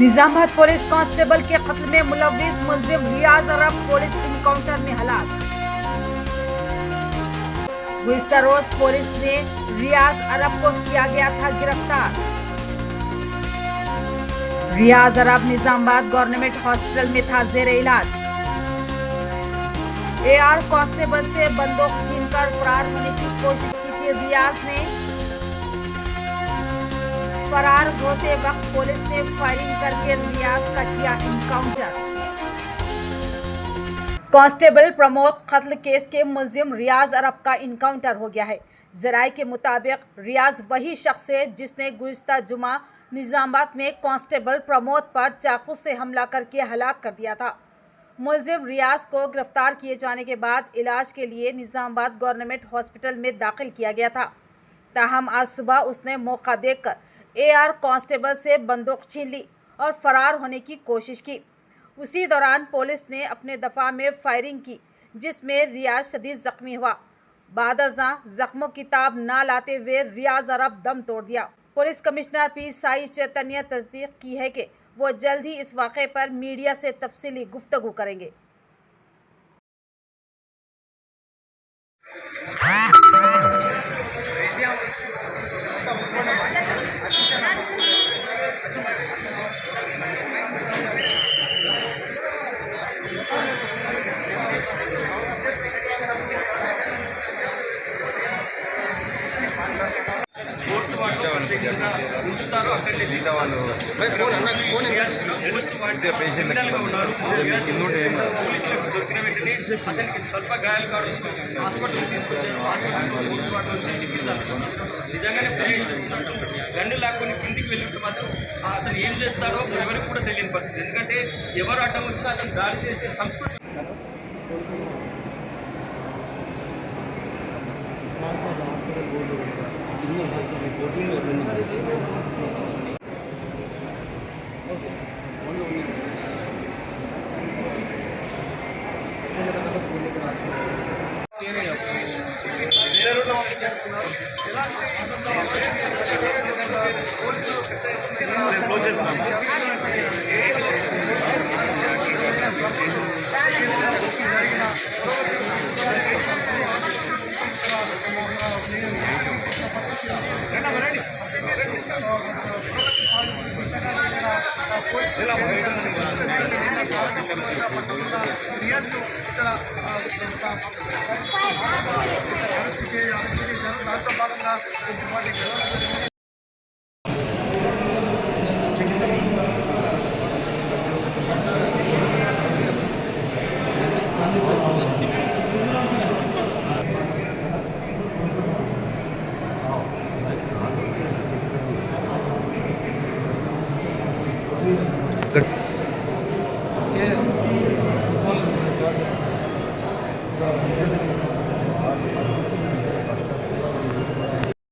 Nizamabad police constable के कत्ल में मुलव्विस मुलजिम रियाज अरब पुलिस इनकाउंटर में हलाक। गुज़िश्ता रोज पुलिस ने रियाज अरब को किया गया था गिरफ्तार। रियाज अरब निजामाबाद गवर्नमेंट हॉस्पिटल में था जेर इलाज। एआर कांस्टेबल से बंदूक छीनकर फरार होने की कोशिश की थी रियाज ने। फरार होते वक्त पुलिस ने फायरिंग करके रियाज का किया इनकाउंटर। कांस्टेबल प्रमोद कत्ल केस के मुलजिम रियाज अरब का इनकाउंटर हो गया है। जराये के मुताबिक रियाज वही शख्स है जिसने गुज़िश्ता जुमा निजामाबाद में कांस्टेबल प्रमोद पर चाकू से हमला करके हलाक कर दिया था। मुलजिम रियाज को गिरफ्तार किए जाने के बाद इलाज के लिए निजामाबाद गवर्नमेंट हॉस्पिटल में दाखिल किया गया था। ताहम आज सुबह उसने मौका देखकर एआर कांस्टेबल से बंदूक छीन ली और फरार होने की कोशिश की। उसी दौरान पुलिस ने अपने दफा में फायरिंग की, जिसमें रियाज शदीद जख्मी हुआ। बादअज़ां जख्मों की ताब ना लाते हुए रियाज अरब दम तोड़ दिया। पुलिस कमिश्नर पी साई चैतन्य तस्दीक की है कि वो जल्द ही इस वाक़े पर मीडिया से तफसीली गुफ्तगू करेंगे। ఉంచుతారు అక్కడి నుంచి పోలీసులకు దొరికిన వెంటనే అతనికి స్వల్ప గాయాలు కావచ్చు హాస్పిటల్కి తీసుకొచ్చారు. హాస్పిటల్ నుంచి చికిత్స నిజంగానే గన్ను లాక్కొని కిందికి వెళ్ళినట్టు మాత్రం అతను ఏం చేస్తాడో ఎవరికి కూడా తెలియని పరిస్థితి. ఎందుకంటే ఎవరు అడ్డం వచ్చినా అతను దాడి చేసే సంస్కృతి.